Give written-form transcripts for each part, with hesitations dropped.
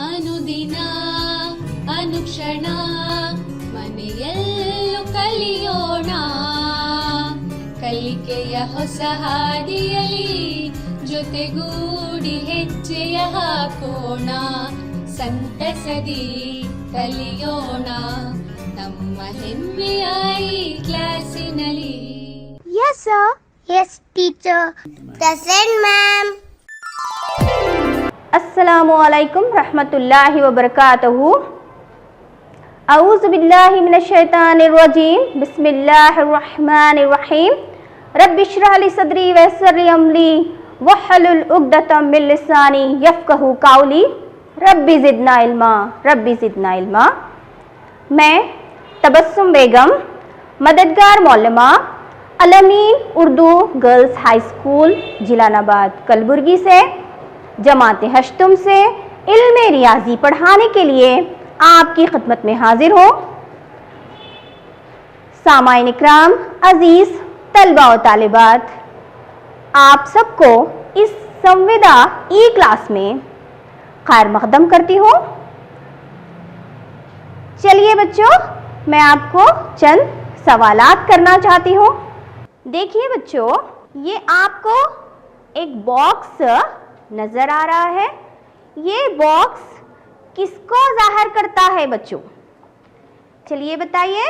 ಅನುದಿನ ಅನುಕ್ಷಣ ಮನೆಯಲ್ಲೂ ಕಲಿಯೋಣ, ಕಲಿಕೆಯ ಹೊಸ ಹಾದಿಯಲಿ ಜೊತೆಗೂಡಿ ಹೆಜ್ಜೆಯ ಹಾಕೋಣ, ಸಂತಸದಿ ಕಲಿಯೋಣ ನಮ್ಮ ಹೆಮ್ಮೆಯ ಈ ಕ್ಲಾಸಿನಲ್ಲಿ. Yes sir. Yes teacher. Present ma'am. अस्सलामुअलैकुम रहमतुल्लाहि व बरकातहू। अऊज़ु बिल्लाहि मिनश शैतानिर रजीम। बिस्मिल्लाहिर रहमानिर रहीम। रब्बि इश्रह ली सदरी व यस्सिर ली अमरी वहलुल उक़दतम मिन लिसानी यफ़क़हू क़ौली। Rabbi ज़िदना इल्मा, rabbi ज़िदना इल्मा। मैं तबस्सुम बेगम, मददगार मौलमा, Al Ameen Urdu girls high school Jilanabad Kalaburagi से जमाते हश्तुम से इल्म रियाजी पढ़ाने के लिए आपकी खिदमत में हाजिर हूँ। सामाईन इकराम, अज़ीज़ तलबा व तालिबात, आप सबको इस संविदा ई क्लास में खैर मक़दम करती हूँ। चलिए बच्चों, मैं आपको चंद सवालात करना चाहती हूँ। देखिए बच्चों, ये आपको एक बॉक्स नज़र आ रहा है। ये बॉक्स किसको ज़ाहिर करता है बच्चों? चलिए बताइए।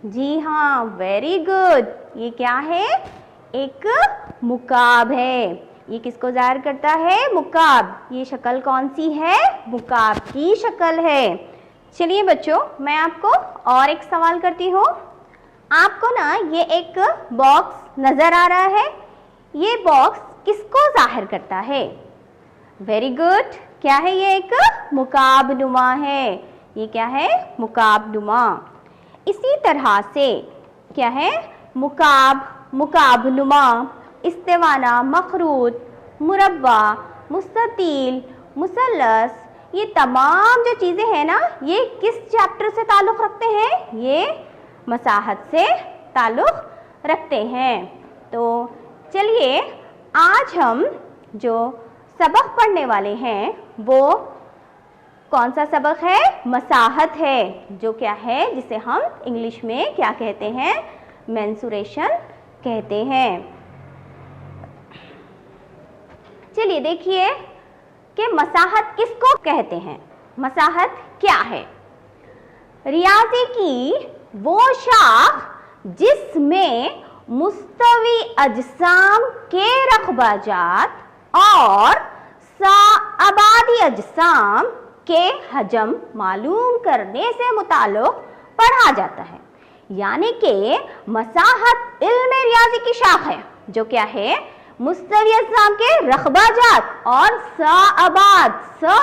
जी हाँ, वेरी गुड। ये क्या है? एक मुकाब है। ये किसको ज़ाहिर करता है? मुकाब। ये शक्ल कौन सी है? मुकाब की शक्ल है। चलिए बच्चों, मैं आपको और एक सवाल करती हूँ। आपको ना ये एक बॉक्स नज़र आ रहा है। ये बॉक्स किसको ज़ाहिर करता है? Very good. क्या है? ये एक मुकाबनुमा है। ये क्या है? मुकाबनुमा। इसी तरह से क्या है? मुकाब, मुकाबनुमा, इस्तिवाना, मखरूत, मुरब्बा, मुस्ततील, मुसल्लस, ये तमाम जो चीज़ें हैं ना, ये किस चैप्टर से ताल्लुक़ रखते हैं? ये मसाहत से ताल्लुक़ रखते हैं। तो चलिए, आज हम जो सबक पढ़ने वाले हैं वो कौन सा सबक है? मसाहत है। जो क्या है, जिसे हम इंग्लिश में क्या कहते हैं? मेंसुरेशन कहते हैं। चलिए देखिए कि मसाहत किसको कहते हैं। मसाहत क्या है? रियाजी की वो शाख जिसमें मुस्तवी अजसाम के रकबाजात और साआबादी अजसाम के हजम मालूम करने से मुताल्लिक़ पढ़ा जाता है। यानी कि मसाहत इल्म रियाजी की शाख है जो क्या है? मुस्तवी अजसाम के रकबाजात और साआबाद,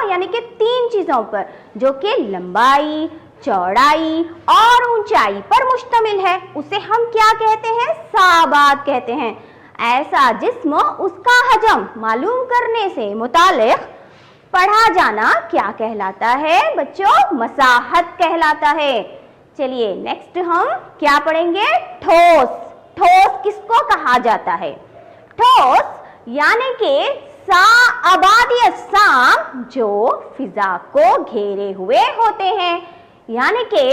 यानी कि 3 चीज़ों पर, जो कि लंबाई, चौड़ाई और ऊंचाई पर मुश्तमिल है, उसे हम क्या कहते हैं? साआबाद कहते हैं। ऐसा जिस्म उसका हजम मालूम करने से मुताल्लिक़ पढ़ा जाना क्या कहलाता है बच्चों? मसाहत कहलाता है। चलिए नेक्स्ट हम क्या पढ़ेंगे? ठोस। ठोस किसको कहा जाता है? ठोस यानी कि साआबादी अजसाम जो फिजा को घेरे हुए होते हैं, यानी कि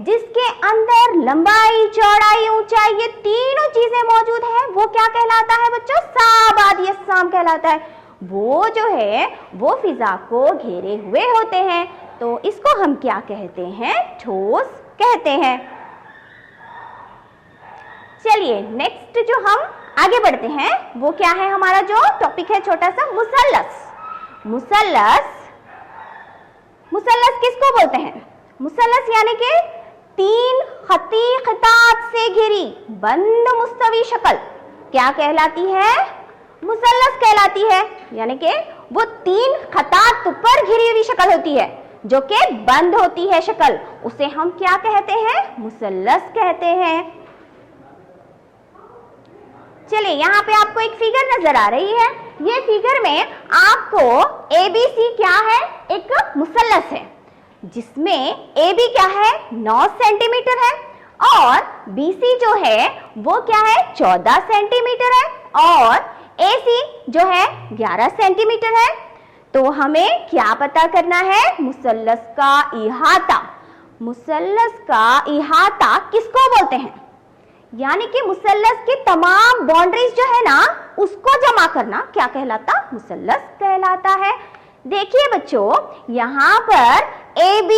जिसके अंदर लंबाई, चौड़ाई, ऊंचाई, ये तीनों चीजें मौजूद हैं, वो क्या कहलाता है बच्चों? साआबादी अजसाम कहलाता है। वो जो है वो फिजा को घेरे हुए होते हैं, तो इसको हम क्या कहते हैं? ठोस कहते हैं। चलिए नेक्स्ट जो हम आगे बढ़ते हैं वो क्या है? हमारा जो टॉपिक है छोटा सा, मुसल्लस। मुसल्लस, मुसल्लस किसको बोलते हैं? मुसल्लस यानी कि 3 खती खितात से घिरी बंद मुस्तवी शक्ल क्या कहलाती है? मुसल्लस कहलाती है। यानी कि वो 3 खतात पर घिरी हुई शक्ल होती है जो कि बंद होती है शक्ल, उसे हम क्या कहते हैं? मुसल्लस कहते हैं। चलिए यहाँ पे आपको एक फिगर नजर आ रही है। ये फिगर में आपको ABC क्या है? एक मुसल्लस है जिसमें AB क्या है? 9 सेंटीमीटर है और BC जो है वो क्या है? 14 सेंटीमीटर है और AC जो है 11 सेंटीमीटर है। तो हमें क्या पता करना है? मुसल्लस का इहाता। मुसल्लस का इहाता किसको बोलते हैं? यानी कि मुसल्लस की तमाम बाउंड्रीज जो है ना, उसको जमा करना क्या कहलाता? मुसल्लस कहलाता है। देखिए बच्चों, यहाँ पर AB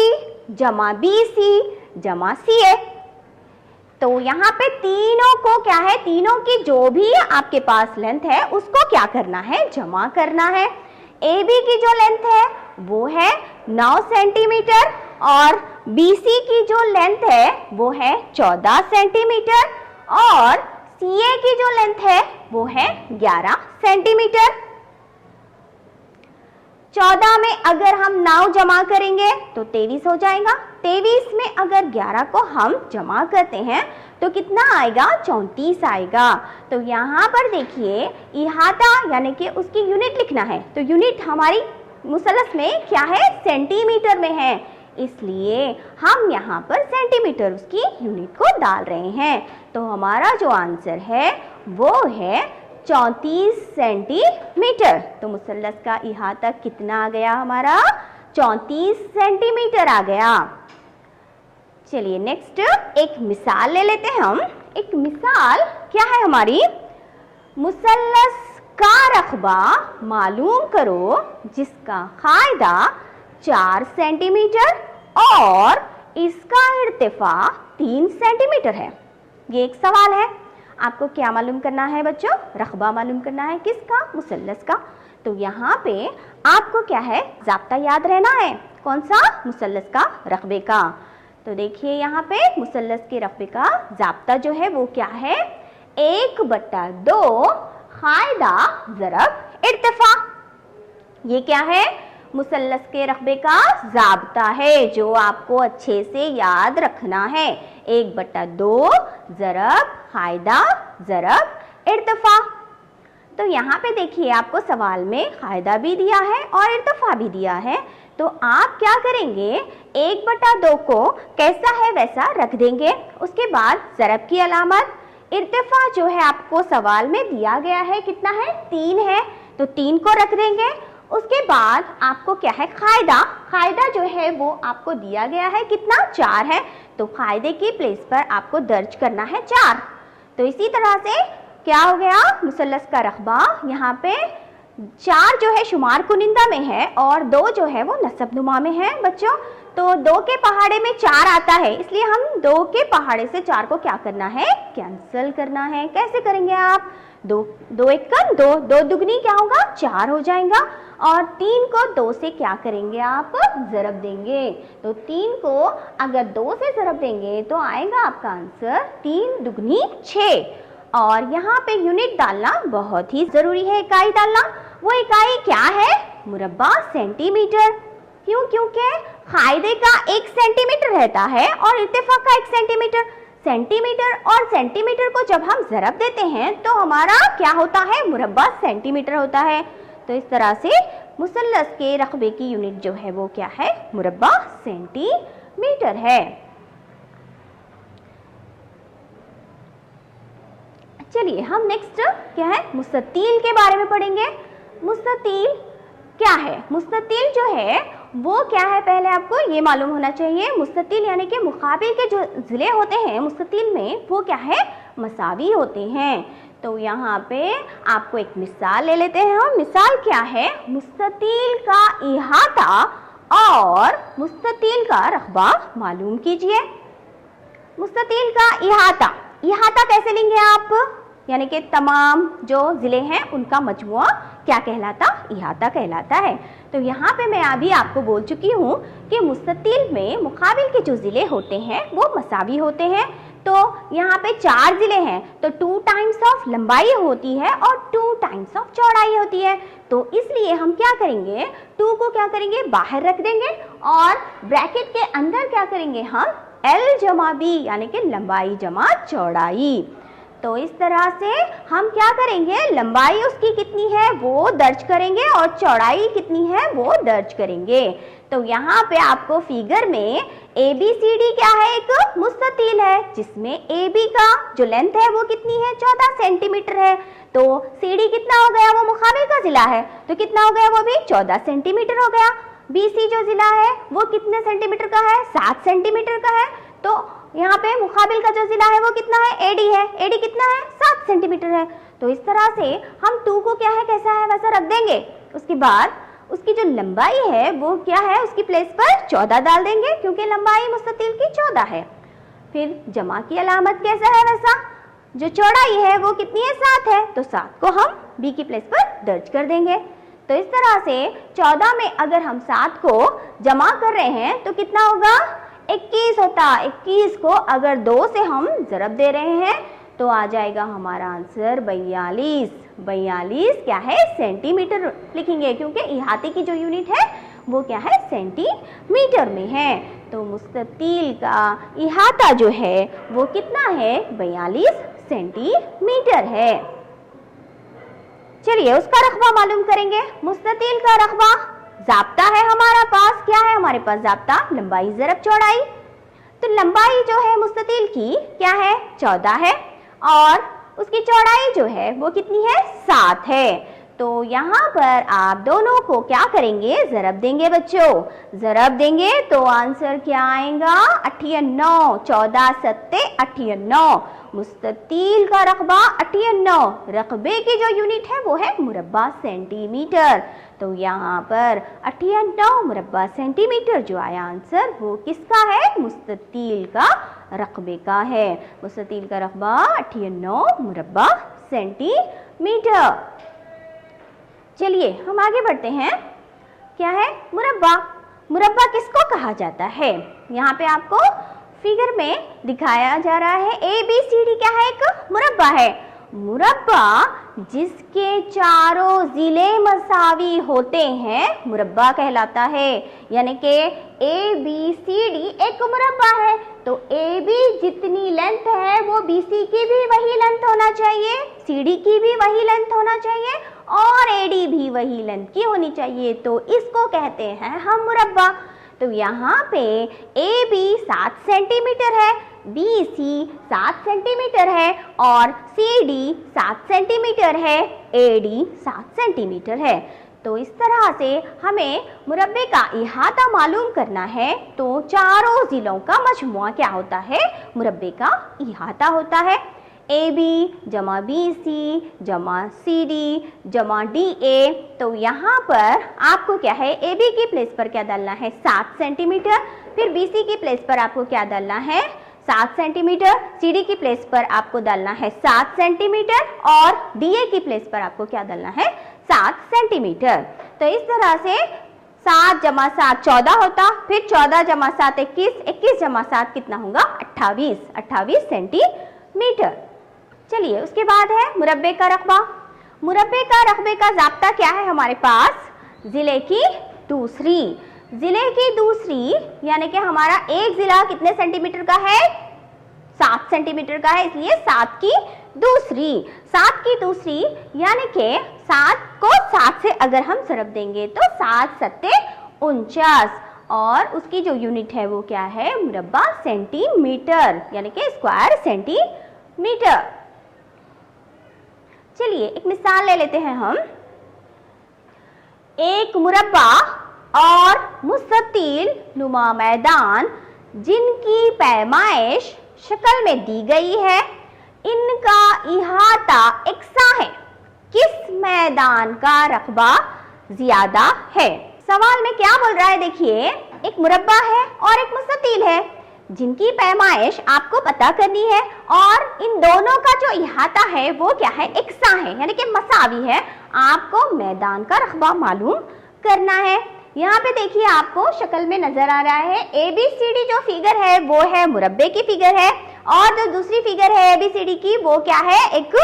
जमा BC जमा CA, तो यहाँ पे तीनों को क्या है, तीनों की जो भी आपके पास लेंथ है उसको क्या करना है? जमा करना है। AB की जो लेंथ है वो है 9 सेंटीमीटर और BC की जो लेंथ है वो है 14 सेंटीमीटर और CA की जो लेंथ है वो है 11 सेंटीमीटर। 14 में अगर हम 9 जमा करेंगे तो 23 हो जाएगा। 23 में अगर 11 को हम जमा करते हैं तो कितना आएगा? 34 आएगा। तो यहाँ पर देखिए इहाता यानी कि उसकी यूनिट लिखना है, तो यूनिट हमारी मुसल्लस में क्या है? सेंटीमीटर में है, इसलिए हम यहाँ पर सेंटीमीटर उसकी यूनिट को डाल रहे हैं। तो हमारा जो आंसर है वो है 34 सेंटीमीटर। तो मुसल्लस का इहाता कितना आ गया हमारा? 34 सेंटीमीटर आ गया। चलिए नेक्स्ट एक मिसाल ले लेते हैं हम। एक मिसाल क्या है हमारी? मुसल्लस का रकबा मालूम करो जिसका कायदा 4 सेंटीमीटर और इसका इर्तिफा 3 सेंटीमीटर है। ये एक सवाल है। आपको क्या मालूम करना है बच्चों? रकबा मालूम करना है। किसका? मुसल्लस का। तो यहाँ पे आपको क्या है? ज़ाब्ता याद रहना है। कौन सा? मुसल्लस का रकबे का। तो देखिए यहाँ पे मुसल्लस के रकबे का ज़ाब्ता जो है वो क्या है? 1/2 कायदा ज़रब इर्तिफा। ये क्या है? मुसल्लस के रकबे का ज़ाब्ता है जो आपको अच्छे से याद रखना है। 1/2 ज़रब कायदा ज़रब इर्तिफा। तो यहाँ पे देखिए आपको सवाल में कायदा भी दिया है और इर्तिफा भी दिया है। तो आप क्या करेंगे? 1/2 को कैसा है वैसा रख देंगे। उसके बाद ज़रब की अलामत, इर्तिफा जो है आपको सवाल में दिया गया है कितना है? 3 है, तो 3 को रख देंगे। उसके बाद आपको क्या है? कायदा जो है वो आपको दिया गया है कितना? 4 है, तो कायदे की प्लेस पर आपको दर्ज करना है 4। तो इसी तरह से क्या हो गया? मुसल्लस का रकबा यहाँ पे 4 जो है शुमार कुनिंदा में है और 2 जो है वो नसबनुमा में है बच्चों। तो 2 के पहाड़े में 4 आता है, इसलिए हम 2 के पहाड़े से 4 को क्या करना है? कैंसिल करना है। कैसे करेंगे आप? 2 1 2, 2 दुगनी क्या होगा? 4 हो जाएगा और 3 को 2 से क्या करेंगे आप? ज़रब देंगे। तो 3 को अगर 2 से ज़रब देंगे तो आएगा आपका आंसर 3 दुगनी 6। और यहाँ पे यूनिट डालना बहुत ही ज़रूरी है, इकाई डालना। वो इकाई क्या है? मुरब्बा सेंटीमीटर। क्यों? क्योंकि कायदे का 1 सेंटीमीटर रहता है और इत्तेफाक का 1 सेंटीमीटर। सेंटीमीटर और सेंटीमीटर को जब हम ज़रब देते हैं तो हमारा क्या होता है? मुरब्बा सेंटीमीटर होता है। तो इस तरह से मुसल्लस के रकबे की यूनिट जो है वो क्या है? मुरब्बा सेंटीमीटर है। चलिए हम नेक्स्ट क्या है? मुस्ततील के बारे में पढ़ेंगे। मुस्ततील क्या है? मुस्ततील जो है वो क्या है? पहले आपको ये मालूम होना चाहिए। मुस्ततील यानी कि मुकाबिल के जो ज़िले होते हैं मुस्ततील में वो क्या है? मसावी होते हैं। तो यहाँ पे आपको एक मिसाल ले लेते हैं हम। मिसाल क्या है? मुस्ततील का इहाता और मुस्ततील का रकबा मालूम कीजिए। मुस्ततील का इहाता, इहाता कैसे लेंगे आप? यानी कि तमाम जो ज़िले हैं उनका मजमुआ क्या कहलाता? इहाता कहलाता है। तो यहाँ पे मैं अभी आपको बोल चुकी हूँ कि मुस्ततील में मुकाबिल के जो ज़िले होते हैं वो मसावी होते हैं। तो यहाँ पे 4 ज़िले हैं तो 2 टाइम्स ऑफ लंबाई होती है और 2 टाइम्स ऑफ चौड़ाई होती है। तो इसलिए हम क्या करेंगे? 2 को क्या करेंगे? बाहर रख देंगे और ब्रैकेट के अंदर क्या करेंगे हम? L जमा B यानी कि लंबाई जमा चौड़ाई। तो इस तरह से हम क्या करेंगे? लंबाई उसकी कितनी है वो दर्ज करेंगे और चौड़ाई कितनी है वो दर्ज करेंगे। तो यहाँ पे आपको फिगर में ABCD क्या है? एक मुस्ततील है जिसमें AB का जो लेंथ है वो कितनी है? 14 सेंटीमीटर है। तो CD कितना हो गया, वो मुकाबिल का जिला है, तो कितना हो गया, वो भी 14 सेंटीमीटर हो गया। BC जो जिला है वो कितने सेंटीमीटर का है, 7 सेंटीमीटर का है। तो यहाँ पे मुकाबिल का जो जिला है वो कितना है, AD है। AD कितना है, 7 सेंटीमीटर है। तो इस तरह से हम 2 को क्या है, कैसा है वैसा रख देंगे। उसके बाद उसकी जो लंबाई है वो क्या है, उसकी प्लेस पर 14 डाल देंगे, क्योंकि लंबाई मुस्ततील की 14 है। फिर जमा की अलामत कैसा है वैसा, जो चौड़ाई है वो कितनी है, 7 है, तो 7 को हम B की प्लेस पर दर्ज कर देंगे। तो इस तरह से 14 में अगर हम 7 को जमा कर रहे हैं तो कितना होगा, 21 होता। 21 को अगर 2 से हम ज़रब दे रहे हैं तो आ जाएगा हमारा आंसर 42। 42 क्या है, सेंटीमीटर लिखेंगे, क्योंकि इहाते की जो यूनिट है वो क्या है, सेंटीमीटर में है। तो मुस्ततील का इहाता जो है वो कितना है, 42 सेंटीमीटर है। चलिए उसका रकबा मालूम करेंगे। मुस्ततील का रकबा ज़ाब्ता है हमारा पास, क्या है हमारे पास ज़ाब्ता, लंबाई ज़रब चौड़ाई। तो लंबाई जो है मुस्ततील की क्या है, 14 है, और उसकी चौड़ाई जो है वो कितनी है, 7 है। तो यहाँ पर आप दोनों को क्या करेंगे, ज़रब देंगे बच्चों। ज़रब देंगे तो आंसर क्या आएगा, 98। 14 सत्ते 98। मुस्ततील का रकबा 98। रकबे की जो यूनिट है वो है मुरब्बा सेंटीमीटर। तो यहाँ पर 98 मुरब्बा सेंटीमीटर जो आया आंसर वो किसका है, मुस्ततील का रकबे का है। मुस्ततील का रकबा 98 मुरब्बा सेंटीमीटर। चलिए हम आगे बढ़ते हैं। क्या है, मुरब्बा। मुरब्बा किसको कहा जाता है, यहाँ पे आपको फिगर में दिखाया जा रहा है। ABCD क्या है, एक मुरब्बा है। मुरब्बा जिसके चारों जिले मसावी होते हैं मुरब्बा कहलाता है। यानी कि ABCD एक मुरब्बा है, तो AB जितनी लेंथ है वो BC की भी वही लेंथ होना चाहिए, CD की भी वही लेंथ होना चाहिए, और AD भी वही लेंथ की होनी चाहिए। तो इसको कहते हैं हम मुरब्बा। तो यहाँ पे AB 7 सेंटीमीटर है, BC 7 सेंटीमीटर है, और CD 7 सेंटीमीटर है, AD 7 सेंटीमीटर है। तो इस तरह से हमें मुरब्बे का इहाता मालूम करना है। तो चारों जिलों का मजमुआ क्या होता है, मुरब्बे का इहाता होता है। AB जमा BC जमा CD जमा DA। तो यहाँ पर आपको क्या है, AB की प्लेस पर क्या डालना है, 7 सेंटीमीटर। फिर BC की प्लेस पर आपको क्या डालना है, 7 सेंटीमीटर। CD की प्लेस पर आपको डालना है 7 सेंटीमीटर, और DA की प्लेस पर आपको क्या डालना है, 7 सेंटीमीटर। तो इस तरह से 7 जमा 7 14 होता, फिर 14 जमा 7 21, 21 जमा 7 कितना होगा, 28। 28 सेंटीमीटर। चलिए उसके बाद है मुरब्बे का रकबा। मुरब्बे का रकबे का ज़ाब्ता क्या है हमारे पास, ज़िले की दूसरी। ज़िले की दूसरी यानी कि हमारा एक ज़िला कितने सेंटीमीटर का है, 7 सेंटीमीटर का है, इसलिए 7 की दूसरी। 7 की दूसरी यानी कि 7 को 7 से अगर हम ज़रब देंगे तो 7 सत्ते 49, और उसकी जो यूनिट है वो क्या है, मुरब्बा सेंटीमीटर, यानी कि स्क्वायर सेंटीमीटर। चलिए एक मिसाल ले लेते हैं हम। एक मुरब्बा और मुस्ततील नुमा मैदान जिनकी पैमाइश शक्ल में दी गई है, इनका इहाता इकसा है, किस मैदान का रकबा ज्यादा है। सवाल में क्या बोल रहा है, देखिए एक मुरब्बा है और एक मुस्ततील है जिनकी पैमाइश आपको पता करनी है, और इन दोनों का जो इहाता है वो क्या है, इकसा है, यानी कि मसावी है। आपको मैदान का रकबा मालूम करना है। यहाँ पे देखिए आपको शक्ल में नजर आ रहा है ABCD जो फिगर है वो है मुरब्बे की फिगर है, और जो दूसरी फिगर है ABCD की वो क्या है, एक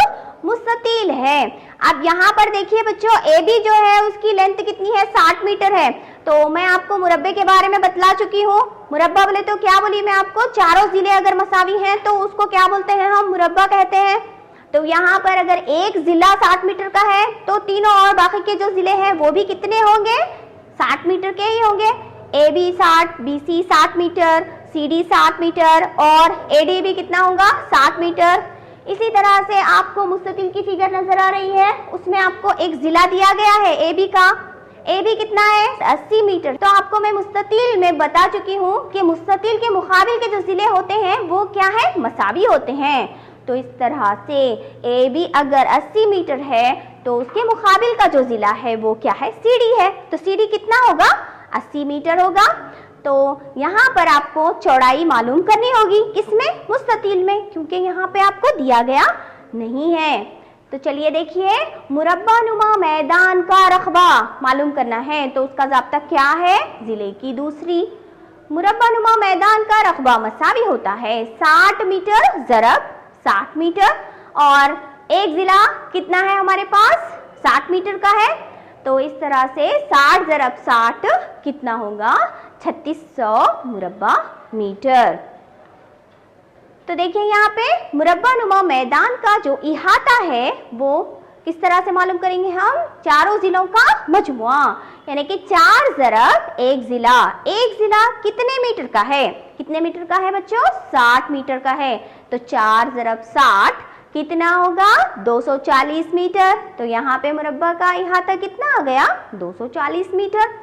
मुस्ततील है। अब यहाँ पर देखिए बच्चों, AB जो है उसकी लेंथ कितनी है, 60 मीटर है। तो मैं आपको मुरब्बे के बारे में बतला चुकी हूँ। मुरब्बा बोले तो क्या बोली मैं आपको, चारों जिले अगर मसावी हैं तो उसको क्या बोलते हैं, हम मुरब्बा कहते हैं। तो यहाँ पर अगर एक जिला 60 मीटर का है तो तीनों और बाकी के जो जिले हैं वो भी कितने होंगे, 60 मीटर के ही होंगे। AB 60, BC 60 metre, CD 60 metre, और AD भी कितना होगा, 60 मीटर। इसी तरह से आपको मुस्ततिल की फिगर नजर आ रही है, उसमें आपको एक जिला दिया गया है ए बी का। ए बी कितना है? 80 मीटर। तो आपको मैं मुस्ततिल में बता चुकी हूँ कि मुस्ततिल के मुकाबिल के जो जिले होते हैं वो क्या है? मसावी होते हैं। तो इस तरह से ए बी अगर 80 मीटर है तो उसके मुकाबिल का जो जिला है वो क्या है? सी डी है। तो सी डी कितना होगा? 80 मीटर होगा। तो यहाँ पर आपको चौड़ाई मालूम करनी होगी, किसमें? मुस्ततिल में, क्योंकि यहाँ पे आपको दिया गया नहीं है। तो चलिए देखिए, मुरब्बा नुमा मैदान का रकबा मालूम करना है, तो उसका ज़ाब्ता क्या है? जिले की दूसरी। मुरब्बा नुमा मैदान का रकबा मसावी होता है 60 मीटर ज़रब 60 मीटर, और एक जिला कितना है हमारे पास? 60 मीटर का है। तो इस तरह से 60 ज़रब 60 कितना होगा? 3600 मुरब्बा मीटर। तो देखिए यहाँ पे मुरब्बा नुमा मैदान का जो इहाता है वो किस तरह से मालूम करेंगे हम? चारों जिलों का मजमुआ, यानी कि 4 ज़रब एक जिला। एक जिला कितने मीटर का है? कितने मीटर का है बच्चों? 60 मीटर का है। तो 4 ज़रब 60 कितना होगा? 240 मीटर। तो यहाँ पे मुरब्बा का इहाता कितना आ गया? 240 मीटर।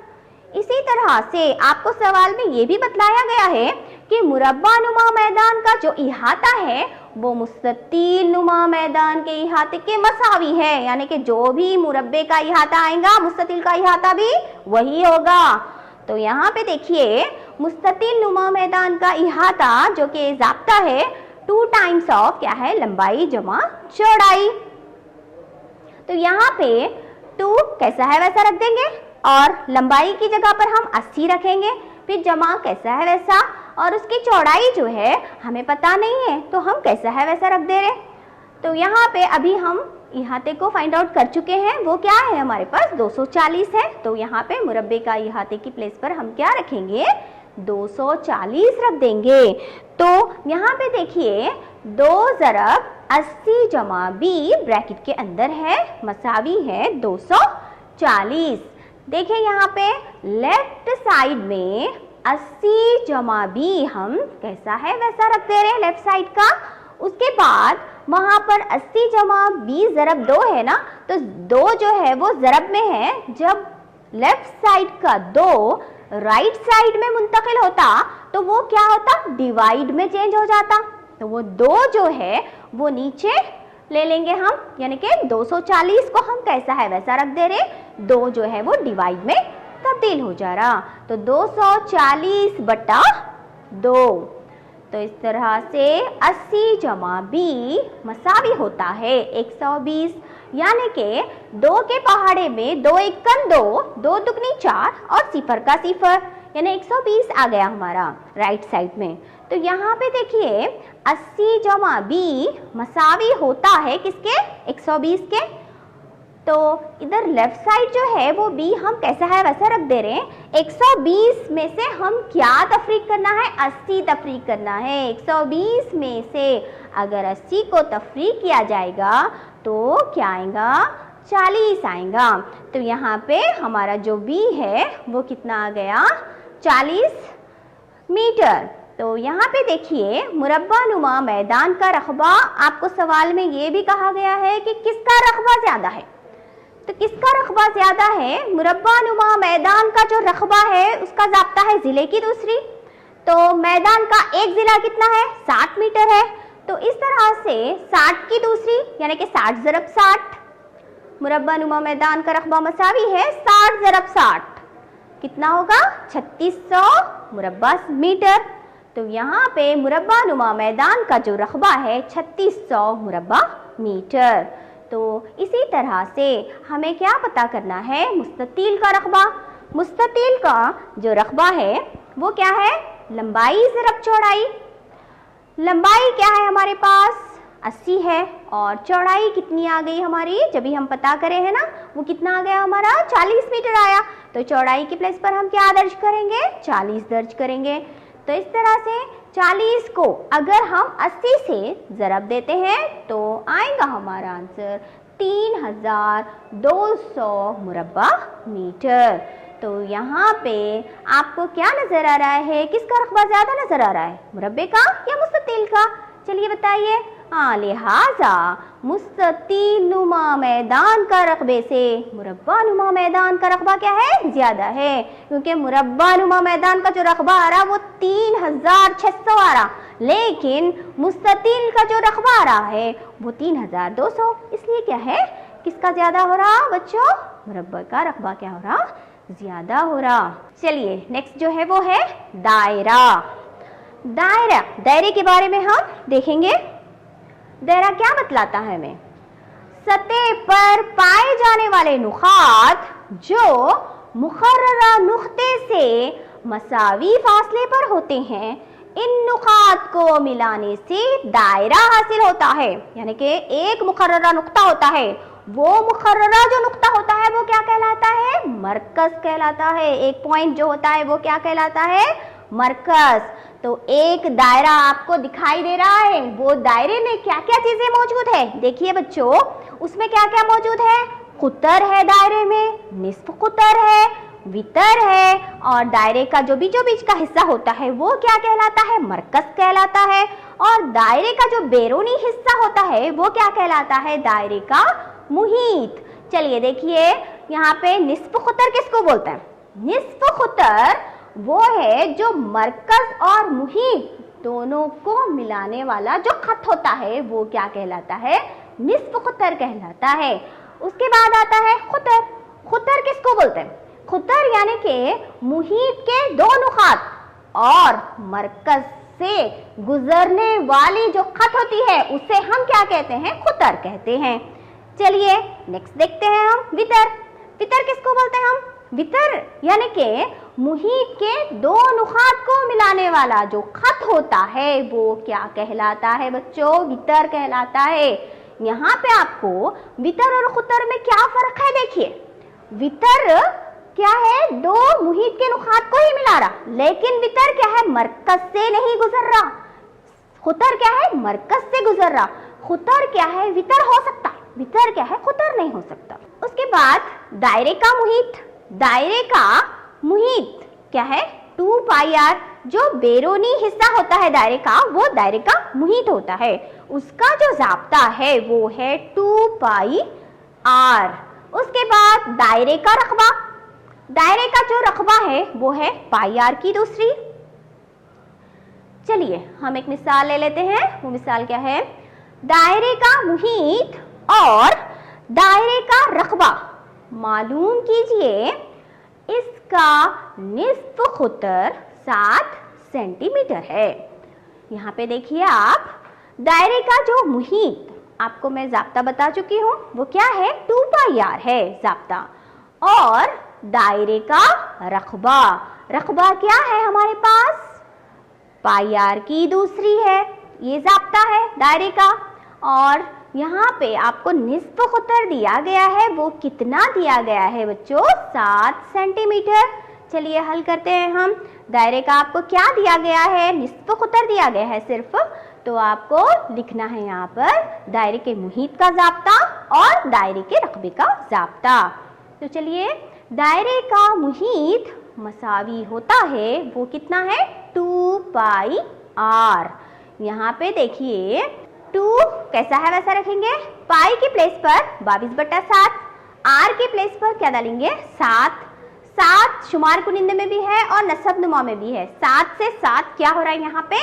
इसी तरह से आपको सवाल में ये भी बतलाया गया है कि मुरब्बा नुमा मैदान का जो इहाता है वो मुस्ततील नुमा मैदान के इहाते के मसावी है, यानी कि जो भी मुरब्बे का इहाता आएगा मुस्ततील का इहाता भी वही होगा। तो यहाँ पे देखिए, मुस्ततील नुमा मैदान का इहाता जो कि ज़ाब्ता है 2 टाइम्स ऑफ क्या है? लंबाई जमा चौड़ाई। तो यहाँ पे 2 कैसा है वैसा रख देंगे, और लंबाई की जगह पर हम 80 रखेंगे, फिर जमा कैसा है वैसा, और उसकी चौड़ाई जो है हमें पता नहीं है तो हम कैसा है वैसा रख दे रहे। तो यहाँ पे अभी हम इहाते को फाइंड आउट कर चुके हैं, वो क्या है हमारे पास? 240 है। तो यहाँ पे मुरब्बे का इहाते की प्लेस पर हम क्या रखेंगे? 240 रख देंगे। तो यहाँ पे देखिए 2 ज़रब 80 जमा बी ब्रैकेट के अंदर है, मसावी है 240। देखिए यहाँ पे लेफ्ट साइड में 80 जमा बी हम कैसा है वैसा रख दे रहे हैं लेफ्ट साइड का। उसके बाद वहाँ पर 80 जमा बी ज़रब 2 है ना, तो 2 जो है वो ज़रब में है। जब लेफ्ट साइड का 2 राइट साइड में मुंतकिल होता तो वो क्या होता? डिवाइड में चेंज हो जाता। तो वो 2 जो है वो नीचे ले लेंगे हम, यानी कि 240 को हम कैसा है वैसा रख दे रहे, 2 जो है वो डिवाइड में तब्दील हो जा रहा। तो 240 बटा 2। तो इस तरह से 80 जमा बी मसावी होता है 120, यानी कि 2 के पहाड़े में 2 एकम 2, 2 दुगनी 4 और सिफर का सिफर, यानी 120 आ गया हमारा राइट साइड में। तो यहाँ पे देखिए 80 जमा बी मसावी होता है किसके? 120 के। तो इधर लेफ्ट साइड जो है वो बी हम कैसा है वैसा रख दे रहे हैं। 120 में से हम क्या तफरीक करना है? 80 तफरीक करना है। 120 में से अगर 80 को तफरीक किया जाएगा तो क्या आएगा? 40 आएगा। तो यहाँ पे हमारा जो बी है वो कितना आ गया? 40 मीटर। तो यहाँ पे देखिए मुरब्बा नुमा मैदान का रकबा, आपको सवाल में ये भी कहा गया है कि किसका रकबा ज़्यादा है। तो किसका रकबा ज़्यादा है? मुरब्बा नुमा मैदान का जो रकबा है उसका ज़ाब्ता है ज़िले की दूसरी। तो मैदान का एक ज़िला कितना है? 60 मीटर है। तो इस तरह से 60 की दूसरी यानी कि 60 ज़रब 60, मुरब्बा नुमा मैदान का रकबा मसावी है 60 ज़रब 60, कितना होगा? 3600 मुरब्बा मीटर। तो यहाँ पे मुरब्बा नुमा मैदान का जो रकबा है 3600 मुरब्बा मीटर। तो इसी तरह से हमें क्या पता करना है? मुस्ततील का रकबा। मुस्ततील का जो रकबा है वो क्या है? लंबाई ज़रब चौड़ाई। लंबाई क्या है हमारे पास? 80 है, और चौड़ाई कितनी आ गई हमारी? जब भी हम पता करें है ना, वो कितना आ गया हमारा? 40 मीटर आया। तो चौड़ाई की प्लेस पर हम क्या दर्ज करेंगे? 40 दर्ज करेंगे। तो इस तरह से 40 को अगर हम 80 से ज़रब देते हैं तो आएगा हमारा आंसर 3200 मुरब्बा मीटर। तो यहाँ पे आपको क्या नज़र आ रहा है? किसका रकबा ज़्यादा नज़र आ रहा है? मुरब्बे का या मुस्ततील का? चलिए बताइए। लिहाजा मुस्ततील नुमा मैदान का रकबे से मुरब्बा नुमा मैदान का रकबा क्या है, ज्यादा है, क्योंकि मुरब्बा नुमा मैदान का जो रकबा आ रहा वो 3600 आ रहा, लेकिन मुस्ततील का जो रकबा आ रहा है वो 3200, इसलिए क्या है, किसका ज्यादा हो रहा बच्चों, मुरब्बा का रकबा क्या हो रहा, ज्यादा हो रहा। चलिए नेक्स्ट जो है वो है दायरा। दायरा, दायरे के बारे में हम देखेंगे। दायरा क्या बतलाता है हमें, सतह पर पाए जाने वाले नुकात जो मुकर्ररा नुक्ते से मसावी फासले पर होते हैं, इन नुकात को मिलाने से दायरा हासिल होता है। यानी कि एक मुकर्ररा नुक्ता होता है, वो मुकर्ररा जो नुक्ता होता है वो क्या कहलाता है, मरकज कहलाता है। एक पॉइंट जो होता है वो क्या कहलाता है, मरकज। तो एक दायरा आपको दिखाई दे रहा है, वो दायरे में क्या क्या चीजें मौजूद है, देखिए बच्चों, उसमें क्या क्या मौजूद है, कुतर है दायरे में, निस्फ कुतर है, वितर है, और दायरे का जो बीचों बीच का हिस्सा होता है वो क्या कहलाता है, मरकज कहलाता है, और दायरे का जो बैरूनी हिस्सा होता है वो क्या कहलाता है, दायरे का मुहीत। चलिए देखिए यहाँ पे निस्फ खुतर किसको बोलते हैं, निस्फ खुतर वो है जो मरकज और मुहीत दोनों को मिलाने वाला जो खत होता है वो क्या कहलाता है, निस्फ खुतर कहलाता है। उसके बाद आता है खुतर। खुतर किसको बोलते हैं, खुतर यानी कि मुहीत के दो नुकात और मरकज से गुजरने वाली जो खत होती है उसे हम क्या कहते हैं, खुतर कहते हैं। चलिए नेक्स्ट देखते हैं हम वितर। वितर किसको बोलते हैं हम, वितर यानी कि मुहीत के दो नुकात को मिलाने वाला जो खत होता है वो क्या कहलाता है बच्चों, वितर कहलाता है। यहाँ पे आपको वितर और खुतर में क्या फर्क है देखिए, वितर क्या है, दो मुहीत के नुकात को ही मिला रहा, लेकिन वितर क्या है, मरकज से नहीं गुजर रहा। खुतर क्या है, मरकज से गुजर रहा। खुतर क्या है, वितर हो सकता, वितर क्या है, खुतर नहीं हो सकता। उसके बाद दायरे का मुहीत। दायरे का मुहीत क्या है, 2 पाई आर, जो बैरूनी हिस्सा होता है दायरे का वो दायरे का मुहीत होता है, उसका जो जाब्ता है वो है 2 पाई आर। उसके बाद दायरे का रकबा। दायरे का जो रकबा है वो है पाई आर की दूसरी। चलिए हम एक मिसाल ले लेते हैं, वो मिसाल क्या है, दायरे का मुहीत और दायरे का रकबा मालूम कीजिए। इसका निस्फ खुतर 7 सेंटीमीटर है। यहाँ पे देखिए आप, दायरे का जो मुहीत आपको मैं जाब्ता बता चुकी हूँ वो क्या है, 2 पाई आर है जाब्ता, और दायरे का रकबा, रकबा क्या है हमारे पास, पाई आर की दूसरी है, ये जाब्ता है दायरे का। और यहाँ पे आपको निस्फ खुतर दिया गया है, वो कितना दिया गया है बच्चों, 7 सेंटीमीटर। चलिए हल करते हैं हम। दायरे का आपको क्या दिया गया है, निस्फ खुतर दिया गया है सिर्फ, तो आपको लिखना है यहाँ पर दायरे के मुहीत का जाब्ता और दायरे के रकबे का जाब्ता। तो चलिए, दायरे का मुहीत मसावी होता है वो कितना है, 2 पाई आर। यहाँ पे देखिए 2 कैसा है वैसा रखेंगे, पाई की प्लेस पर 22/7, आर की प्लेस पर क्या डालेंगे, 7। 7 शुमार कुनिंदे में भी है और नसब नुमा में भी है। 7 से 7 क्या हो रहा है, यहाँ पे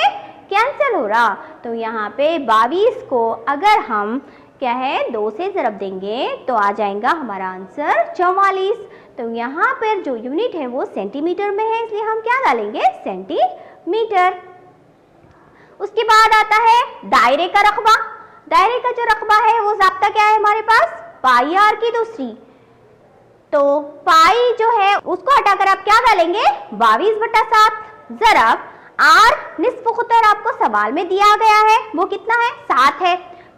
कैंसिल हो रहा। तो यहाँ पे 22 को अगर हम क्या है 2 से ज़रब देंगे तो आ जाएगा हमारा आंसर 44। तो यहाँ पर जो यूनिट है वो सेंटीमीटर में है, इसलिए हम क्या डालेंगे, सेंटीमीटर। उसके बाद आता है दायरे का रकबा। दायरे का जो रकबा है वो जाब्ता क्या है हमारे पास, पाई आर की दूसरी। तो पाई जो है उसको हटाकर आप क्या डालेंगे, 22/7 ज़रब आर निस्फ खुतर आपको सवाल में दिया गया है वो कितना है, 7 है,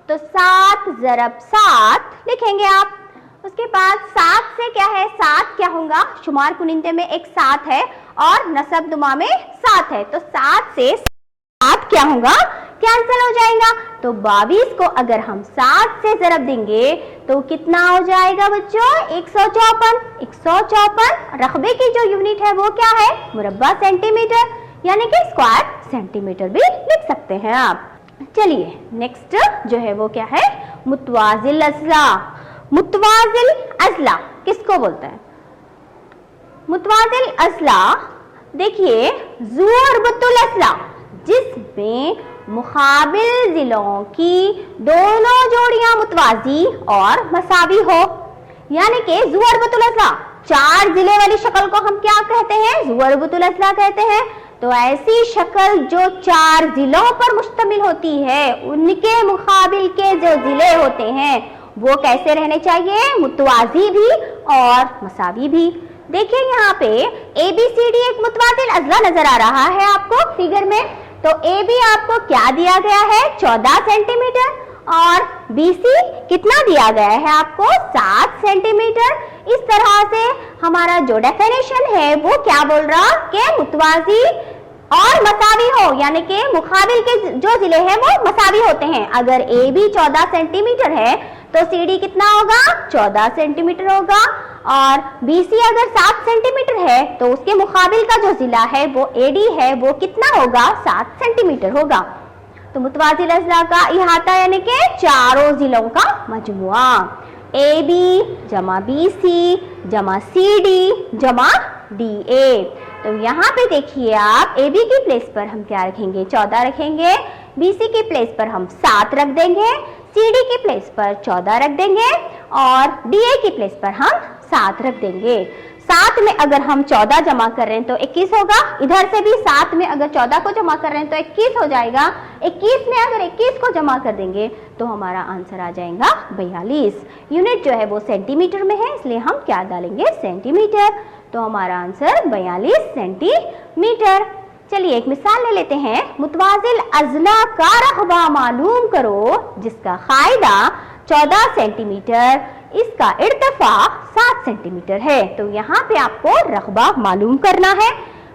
तो 7 ज़रब 7 लिखेंगे आप। उसके बाद 7 से क्या है, 7 क्या होगा, शुमार कुनिंदे में एक 7 है और नसब दुमा में 7 है, तो 7 से 7 क्या होगा, कैंसिल हो जाएगा। तो 22 को अगर हम 7 से ज़रब देंगे तो कितना हो जाएगा बच्चों, 154। 154 रकबे की जो यूनिट है वो क्या है, मुरब्बा सेंटीमीटर, यानी कि स्क्वायर सेंटीमीटर भी लिख सकते हैं आप। चलिए नेक्स्ट जो है वो क्या है, मुतवाजिल अज़ला। मुतवाजिल अज़ला किसको बोलते हैं? मुतवाजिल अज़ला देखिए, ज़ुअरबतुल अज़ला जिसमें मुकाबिल जिलों की दोनों जोड़ियां मुतवाजी और मसावी हो, यानी कि ज़ुअरबतुल अज़ला, 4 जिले वाली शक्ल को हम क्या कहते हैं? ज़ुअरबतुल अज़ला कहते हैं। तो ऐसी शक्ल जो 4 जिलों पर मुश्तमिल होती है, उनके मुकाबिल के जो जिले होते हैं वो कैसे रहने चाहिए? मुतवाजी भी और मसावी भी। देखिए यहाँ पे ABCD एक मुतवाजिल अज़ला नजर आ रहा है आपको फिगर में। तो AB आपको क्या दिया गया है? 14 सेंटीमीटर, और BC कितना दिया गया है आपको? 7 सेंटीमीटर। इस तरह से हमारा जो डेफिनेशन है वो क्या बोल रहा कि मुतवाजी और मसावी हो, यानी कि मुकाबिल के जो जिले हैं वो मसावी होते हैं। अगर AB 14 सेंटीमीटर है तो CD कितना होगा? 14 सेंटीमीटर होगा, और BC अगर 7 सेंटीमीटर है तो उसके मुकाबिल का जो जिला है वो AD है, वो कितना होगा? 7 सेंटीमीटर होगा। तो मुतवाजिल अज़ला का इहाता यानी कि चारों जिलों का मजमुआ, AB जमा BC जमा CD जमा DA। तो यहाँ पे देखिए आप, AB की प्लेस पर हम क्या रखेंगे? 14 रखेंगे, BC की प्लेस पर हम 7 रख देंगे, CD की प्लेस पर 14 रख देंगे, और DA की प्लेस पर हम 7 रख देंगे। 7 में अगर हम 14 जमा कर रहे हैं तो 21 होगा, इधर से भी 7 में अगर 14 को जमा कर रहे हैं तो 21 हो जाएगा। 21 में अगर 21 को जमा कर देंगे तो हमारा आंसर आ जाएगा 42। यूनिट जो है वो सेंटीमीटर में है, इसलिए हम क्या डालेंगे? सेंटीमीटर। तो हमारा आंसर 42 सेंटीमीटर। चलिए एक मिसाल ले लेते हैं। मुतवाजिल अज़ला का रकबा मालूम करो जिसका कायदा 14 सेंटीमीटर, इसका इर्तिफा 7 सेंटीमीटर है। तो यहाँ पे आपको रकबा मालूम करना है।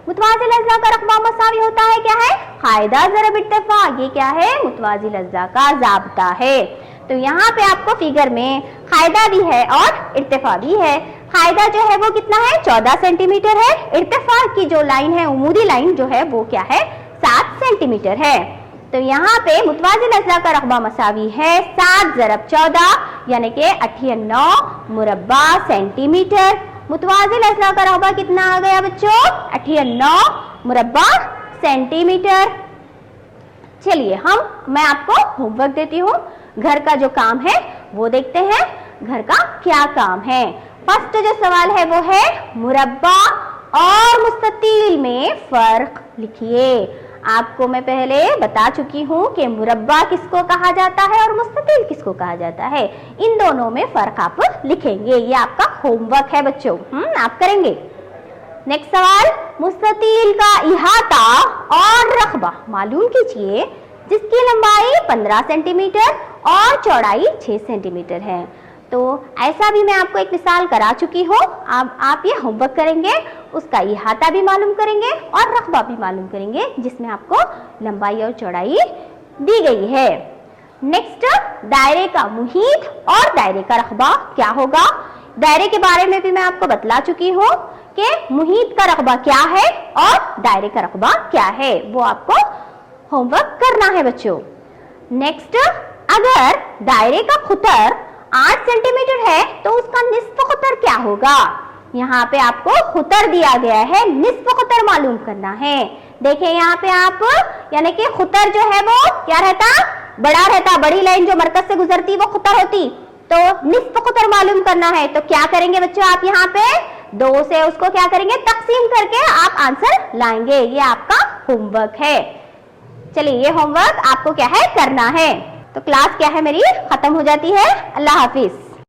मुतवाजिल अज़ला का रकबा मसावी होता है क्या है? कायदा ज़रब इर्तिफा। ये क्या है? मुतवाजिल अज़ला का ज़ाब्ता है। तो यहाँ पे आपको फिगर में कायदा भी है और इर्तिफा भी है। कायदा जो है वो कितना है? 14 सेंटीमीटर है। इर्तिफा की जो लाइन है, उमूदी लाइन जो है वो क्या है? 7 सेंटीमीटर है। तो यहाँ पे मुतवाजिल अज़ला का रकबा मसावी है 7 ज़रब 14 यानी कि 98 मुरब्बा सेंटीमीटर। मुतवाजिल अज़ला का रकबा कितना आ गया बच्चों? 98 मुरब्बा सेंटीमीटर। चलिए मैं आपको होमवर्क देती हूँ। घर का जो काम है वो देखते हैं, घर का क्या काम है। फर्स्ट जो सवाल है वो है मुरब्बा और मुस्ततील में फर्क लिखिए। आपको मैं पहले बता चुकी हूँ कि मुरब्बा किसको कहा जाता है और मुस्ततील किसको कहा जाता है। इन दोनों में फर्क आप लिखेंगे। ये आपका होमवर्क है बच्चों, आप करेंगे। नेक्स्ट सवाल, मुस्ततील का इहाता और रकबा मालूम कीजिए जिसकी लंबाई 15 सेंटीमीटर और चौड़ाई 6 सेंटीमीटर है। तो ऐसा भी मैं आपको एक मिसाल करा चुकी हूँ। अब आप ये होमवर्क करेंगे, उसका इहाता भी मालूम करेंगे और रकबा भी मालूम करेंगे जिसमें आपको लंबाई और चौड़ाई दी गई है। नेक्स्ट, दायरे का मुहीत और दायरे का रकबा क्या होगा। दायरे के बारे में भी मैं आपको बतला चुकी हूँ कि मुहीत का रकबा क्या है और दायरे का रकबा क्या है, वो आपको होमवर्क करना है बच्चों। नेक्स्ट, अगर दायरे का खुतर 8 सेंटीमीटर है तो उसका निस्फ खुतर क्या होगा। यहाँ पे आपको खुतर दिया गया है, निस्फ खुतर मालूम करना है। देखिए यहाँ पे आप, यानी कि खुतर जो है वो क्या रहता? बड़ा रहता। बड़ी लाइन जो मरकज से गुजरती वो खुतर होती। तो निस्फ खुतर मालूम करना है तो क्या करेंगे बच्चों? आप यहाँ पे 2 से उसको क्या करेंगे? तकसीम करके आप आंसर लाएंगे। ये आपका होमवर्क है। चलिए ये होमवर्क आपको क्या है? करना है। तो क्लास क्या है मेरी खत्म हो जाती है। अल्लाह हाफिज।